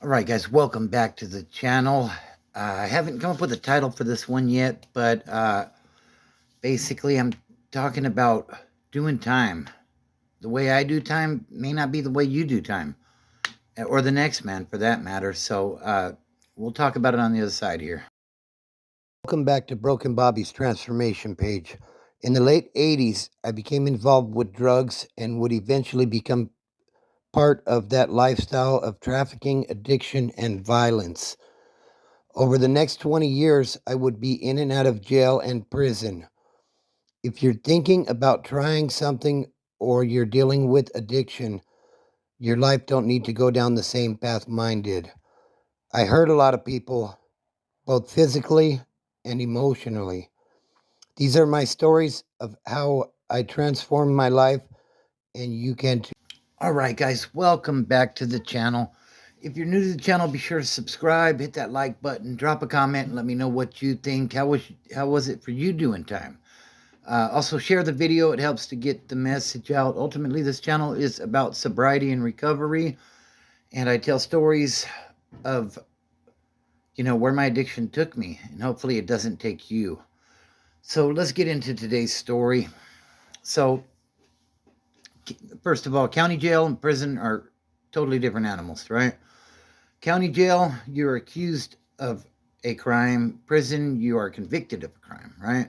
All right, guys, welcome back to the channel. I haven't come up with a title for this one yet, but basically, I'm talking about doing time. The way I do time may not be the way you do time, or the next man for that matter. So, we'll talk about it on the other side here. Welcome back to Broken Bobby's transformation page. In the late 80s, I became involved with drugs and would eventually become part of that lifestyle of trafficking, addiction, and violence. Over the next 20 years, I would be in and out of jail and prison. If you're thinking about trying something or you're dealing with addiction, your life don't need to go down the same path mine did. I hurt a lot of people, both physically and emotionally. These are my stories of how I transformed my life, and you can too. All right, guys, welcome back to the channel. If you're new to the channel, be sure to subscribe, hit that like button, drop a comment, and let me know what you think. How was it for you doing time? Also, share the video. It helps to get the message out. Ultimately, this channel is about sobriety and recovery, and I tell stories of, where my addiction took me, and hopefully it doesn't take you. So let's get into today's story. So, first of all, county jail and prison are totally different animals, right? County jail, you're accused of a crime. Prison, you are convicted of a crime, right?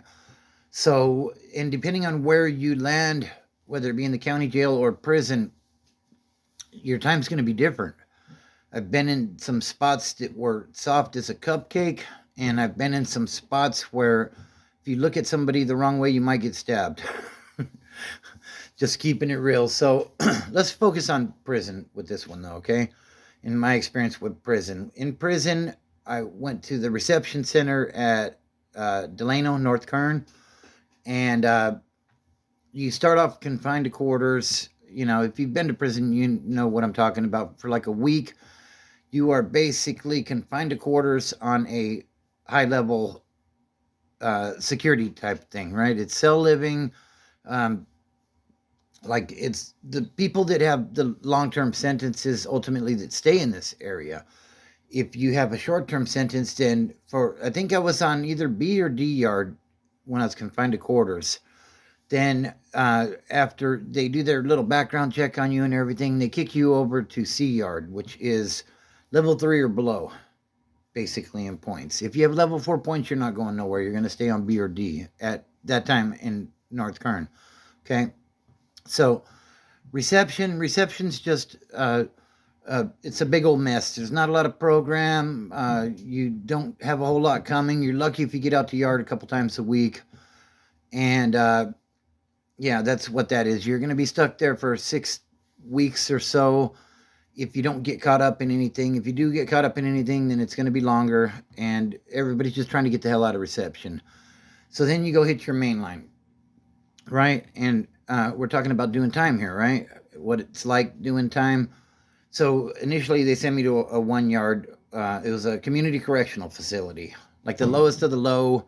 So, and depending on where you land, whether it be in the county jail or prison, your time's going to be different. I've been in some spots that were soft as a cupcake, and I've been in some spots where if you look at somebody the wrong way, you might get stabbed. Just keeping it real. So let's focus on prison with this one, though, okay? In my experience with prison. In prison, I went to the reception center at Delano, North Kern, and you start off confined to quarters. If you've been to prison, you know what I'm talking about. For like a week, you are basically confined to quarters on a high level security type thing, right? It's cell living. Um, like it's the people that have the long term sentences ultimately that stay in this area. If you have a short term sentence, then I think I was on either B or D yard when I was confined to quarters. Then after they do their little background check on you and everything, they kick you over to C yard, which is level 3 or below, basically in points. If you have level 4 points, you're not going nowhere. You're going to stay on B or D at that time in North Kern. Okay, so reception's just it's a big old mess. There's not a lot of program. You don't have a whole lot coming. You're lucky if you get out to yard a couple times a week, and yeah, that's what that is. You're going to be stuck there for 6 weeks or so if you don't get caught up in anything. If you do get caught up in anything, then it's going to be longer, and everybody's just trying to get the hell out of reception. So then you go hit your main line, right? And we're talking about doing time here, right? What it's like doing time. So initially, they sent me to a 1 yard. It was a community correctional facility, like the lowest of the low,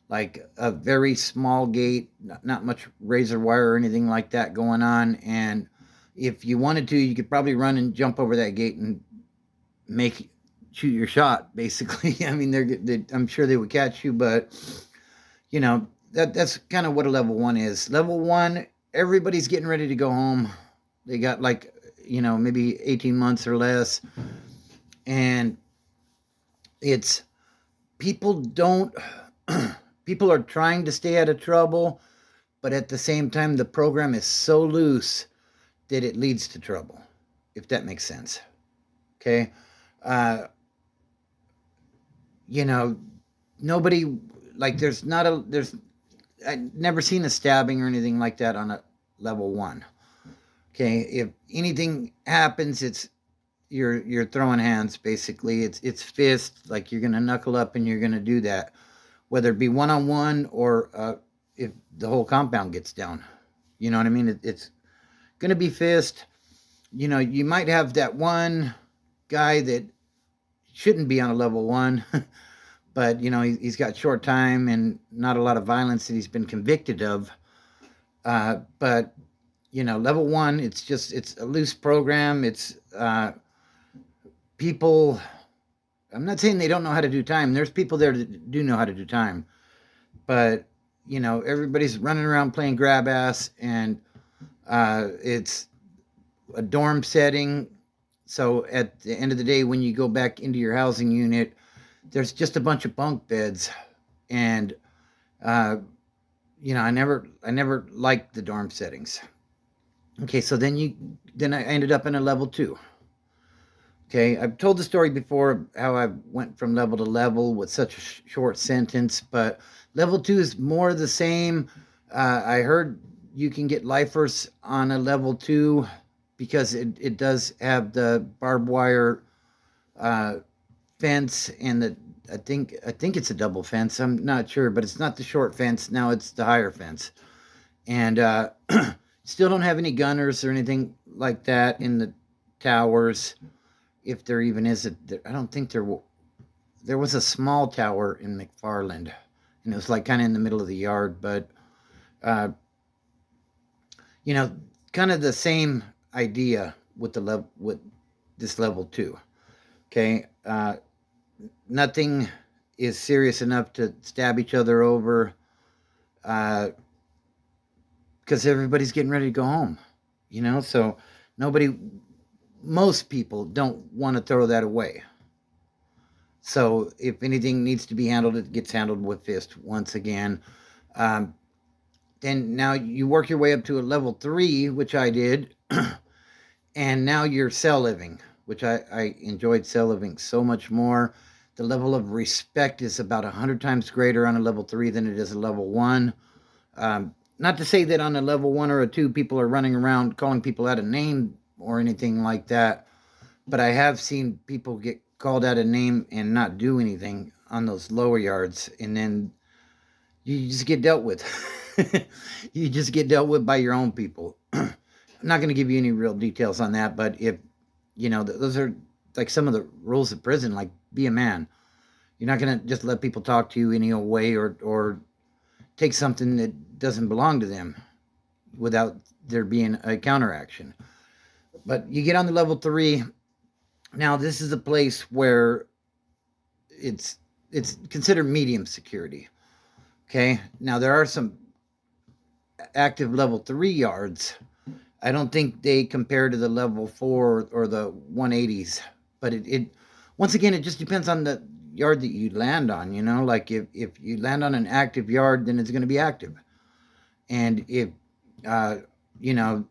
like a very small gate, not much razor wire or anything like that going on. And if you wanted to, you could probably run and jump over that gate and shoot your shot. Basically, I mean, I'm sure they would catch you, but that's kind of what a level 1 is. Level 1, everybody's getting ready to go home. They got like maybe 18 months or less, and it's people don't people are trying to stay out of trouble, but at the same time the program is so loose that it leads to trouble, if that makes sense. Okay. uh you know Nobody, like, there's I never seen a stabbing or anything like that on a level 1. Okay, if anything happens, it's you're throwing hands, basically. It's fist, like you're gonna knuckle up and you're gonna do that, whether it be one on one or if the whole compound gets down. You know what I mean? It's gonna be fist. You might have that one guy that shouldn't be on a level 1, but he's got short time and not a lot of violence that he's been convicted of. But level 1, it's a loose program. It's people, I'm not saying they don't know how to do time. There's people there that do know how to do time. But, everybody's running around playing grab ass, and it's a dorm setting. So at the end of the day, when you go back into your housing unit, there's just a bunch of bunk beds. And, uh, I never liked the dorm settings. Okay, so then I ended up in a level two. Okay, I've told the story before how I went from level to level with such a short sentence, but level two is more of the same. I heard you can get lifers on a level two because it does have the barbed wire uh, fence and I think it's a double fence. I'm not sure, but it's not the short fence. Now it's the higher fence, and still don't have any gunners or anything like that in the towers. If there even is I don't think there was a small tower in McFarland, and it was like kind of in the middle of the yard, but uh, you know, kind of the same idea with the level with this level two. Okay, nothing is serious enough to stab each other over because everybody's getting ready to go home. So nobody, most people don't want to throw that away. So if anything needs to be handled, it gets handled with fist once again. Um, then now you work your way up to a level three, which I did, and now you're cell living, which I enjoyed cell living so much more. The level of respect is about 100 times greater on a level three than it is a level one. Not to say that on a level one or a two, people are running around calling people out of name or anything like that, but I have seen people get called out a name and not do anything on those lower yards, and then you just get dealt with. You just get dealt with by your own people. I'm not going to give you any real details on that, but if those are like some of the rules of prison. Like, be a man. You're not going to just let people talk to you any old way or take something that doesn't belong to them without there being a counteraction. But you get on the level three. Now this is a place where it's it's considered medium security. Okay. Now there are some active level three yards. I don't think they compare to the level four or the 180s, but it once again it just depends on the yard that you land on. Like if you land on an active yard, then it's going to be active, and if uh, you know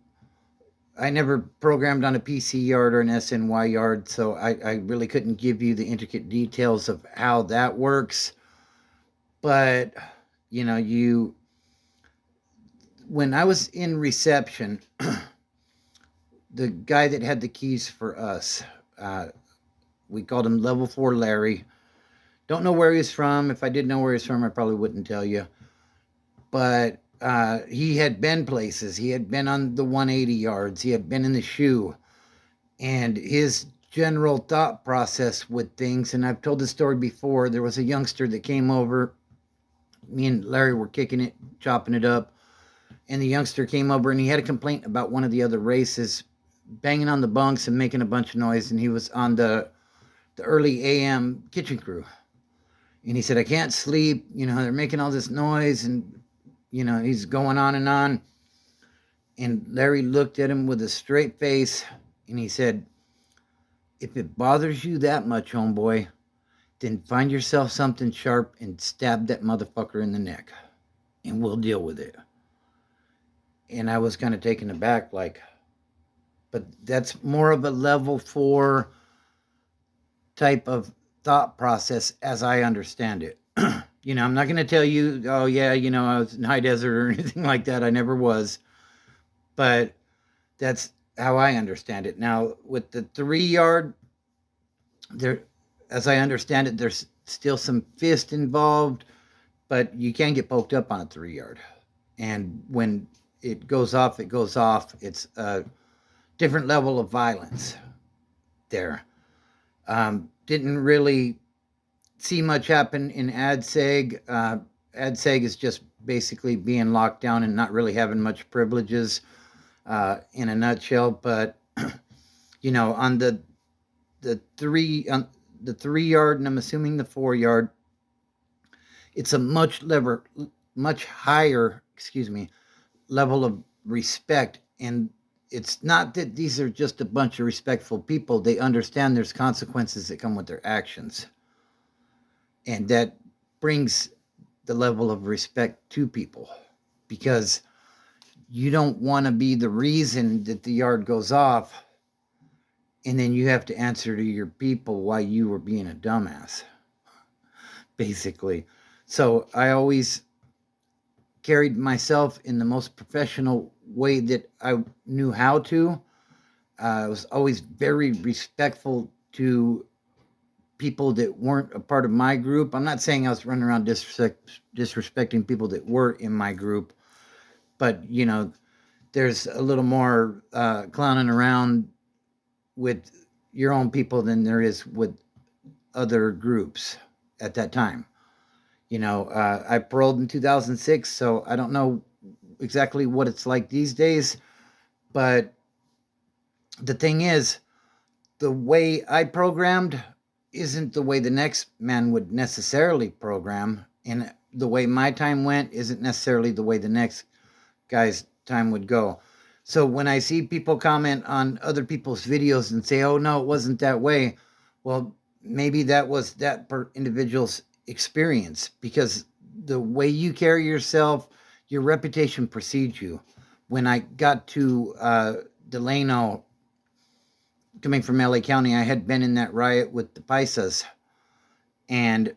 I never programmed on a PC yard or an SNY yard, so I really couldn't give you the intricate details of how that works. But you when I was in reception, the guy that had the keys for us, we called him Level Four Larry. Don't know where he's from. If I did know where he's from, I probably wouldn't tell you. But he had been places. He had been on the 180 yards. He had been in the shoe. And his general thought process with things, and I've told this story before, there was a youngster that came over. Me and Larry were kicking it, chopping it up. And the youngster came over and he had a complaint about one of the other races banging on the bunks and making a bunch of noise. And he was on the early AM kitchen crew. And he said, I can't sleep. They're making all this noise. And, he's going on and on. And Larry looked at him with a straight face. And he said, if it bothers you that much, homeboy, then find yourself something sharp and stab that motherfucker in the neck. And we'll deal with it. And I was kind of taken aback, like, but that's more of a level four type of thought process as I understand it. I'm not going to tell you, oh, yeah, I was in high desert or anything like that. I never was. But that's how I understand it. Now, with the 3 yard, there, as I understand it, there's still some fist involved, but you can get poked up on a 3 yard. And when it goes off, it goes off. It's a different level of violence there. Didn't really see much happen in ADSEG. ADSEG is just basically being locked down and not really having much privileges in a nutshell. But, on the the the 3 yard, and I'm assuming the 4 yard, it's a much higher, excuse me, level of respect. And it's not that these are just a bunch of respectful people. They understand there's consequences that come with their actions, and that brings the level of respect to people, because you don't want to be the reason that the yard goes off and then you have to answer to your people why you were being a dumbass, basically. So I always carried myself in the most professional way that I knew how to. I was always very respectful to people that weren't a part of my group. I'm not saying I was running around disrespecting people that were in my group, but there's a little more clowning around with your own people than there is with other groups at that time. I paroled in 2006, so I don't know exactly what it's like these days. But the thing is, the way I programmed isn't the way the next man would necessarily program. And the way my time went isn't necessarily the way the next guy's time would go. So when I see people comment on other people's videos and say, "Oh no, it wasn't that way," well, maybe that was that individual's experience, because the way you carry yourself, your reputation precedes you. When I got to Delano, coming from LA County, I had been in that riot with the Paisas, and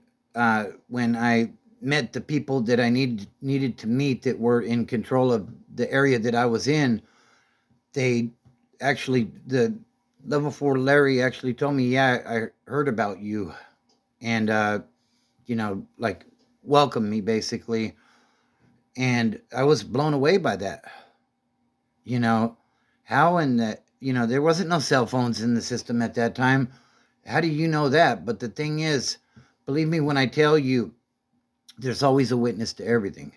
when I met the people that I needed to meet that were in control of the area that I was in, they actually, the level 4 Larry actually told me, "Yeah, I heard about you," and like, welcomed me basically, and I was blown away by that. You know, how in the there wasn't no cell phones in the system at that time. How do you know that? But the thing is, believe me when I tell you, there's always a witness to everything.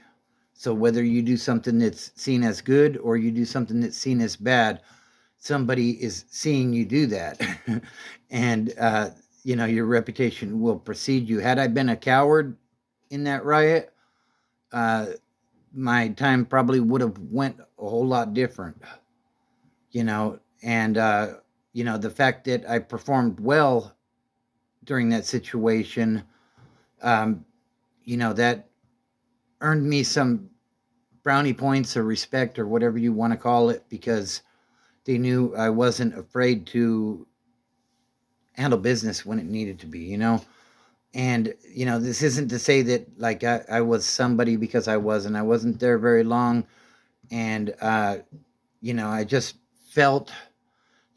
So whether you do something that's seen as good or you do something that's seen as bad, somebody is seeing you do that. And your reputation will precede you. Had I been a coward in that riot, uh, my time probably would have went a whole lot different. And the fact that I performed well during that situation, um, that earned me some brownie points or respect or whatever you want to call it, because they knew I wasn't afraid to handle business when it needed to be. And this isn't to say that like I was somebody, because I wasn't there very long. And I just felt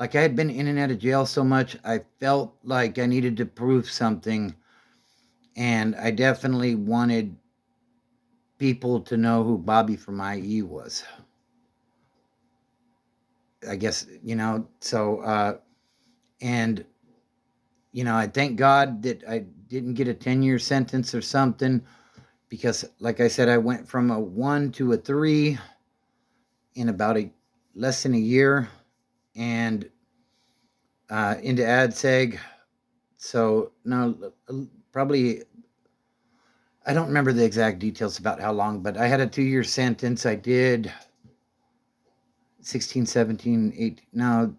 like I had been in and out of jail so much. I felt like I needed to prove something, and I definitely wanted people to know who Bobby from IE was. I guess, so and I thank God that I didn't get a 10-year sentence or something, because like I said, I went from a 1 to a 3 in about a less than a year, and into ADSEG. So now, probably, I don't remember the exact details about how long, but I had a 2-year sentence. I did 16, 17, 18. No,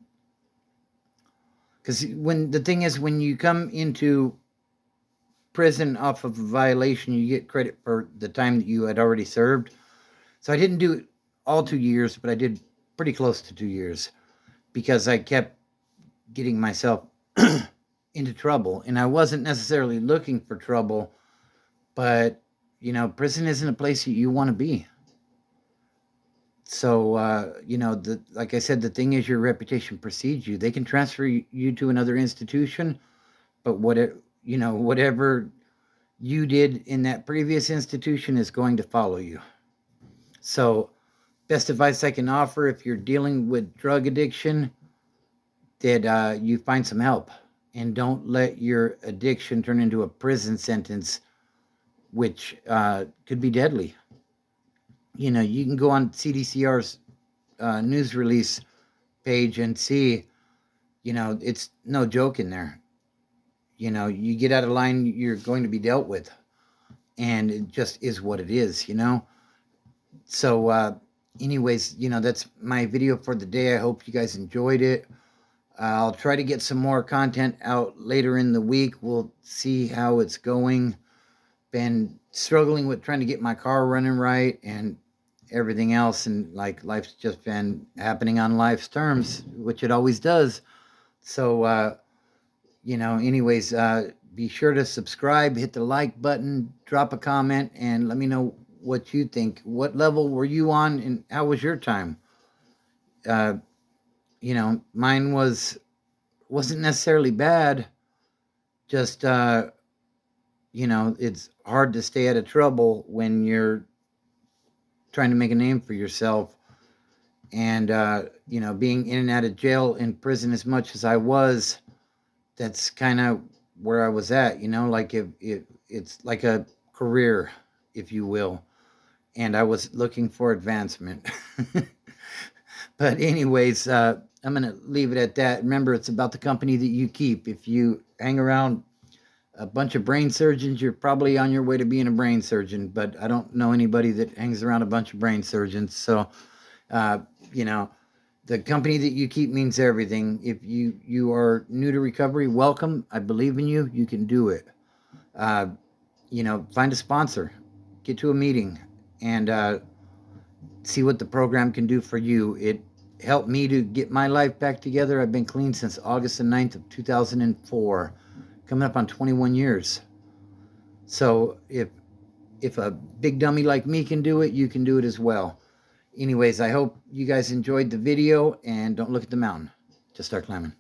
because the thing is, when you come into prison off of a violation, you get credit for the time that you had already served. So I didn't do all 2 years, but I did pretty close to 2 years, because I kept getting myself into trouble, and I wasn't necessarily looking for trouble, but prison isn't a place that you want to be. So like I said, the thing is, your reputation precedes you. They can transfer you to another institution, but whatever you did in that previous institution is going to follow you. So, best advice I can offer, if you're dealing with drug addiction, that you find some help, and don't let your addiction turn into a prison sentence, which could be deadly. You can go on CDCR's news release page and see It's no joke in there. You get out of line, you're going to be dealt with. And it just is what it is. So, anyways, that's my video for the day. I hope you guys enjoyed it. I'll try to get some more content out later in the week. We'll see how it's going. Been struggling with trying to get my car running right and everything else. And like life's just been happening on life's terms, which it always does. So, anyways, be sure to subscribe, hit the like button, drop a comment, and let me know what you think. What level were you on, and how was your time? Uh, mine wasn't necessarily bad. Just it's hard to stay out of trouble when you're trying to make a name for yourself. And being in and out of jail and prison as much as I was, that's kind of where I was at. Like if it's like a career, if you will, and I was looking for advancement. But anyways, I'm gonna leave it at that. Remember, it's about the company that you keep. If you hang around a bunch of brain surgeons, you're probably on your way to being a brain surgeon. But I don't know anybody that hangs around a bunch of brain surgeons. So, uh, you know, the company that you keep means everything. If you are new to recovery, welcome. I believe in you. You can do it. Uh, find a sponsor, get to a meeting, and see what the program can do for you. It helped me to get my life back together. I've been clean since August the 9th of 2004, coming up on 21 years. So if a big dummy like me can do it, you can do it as well. Anyways, I hope you guys enjoyed the video, and don't look at the mountain. Just start climbing.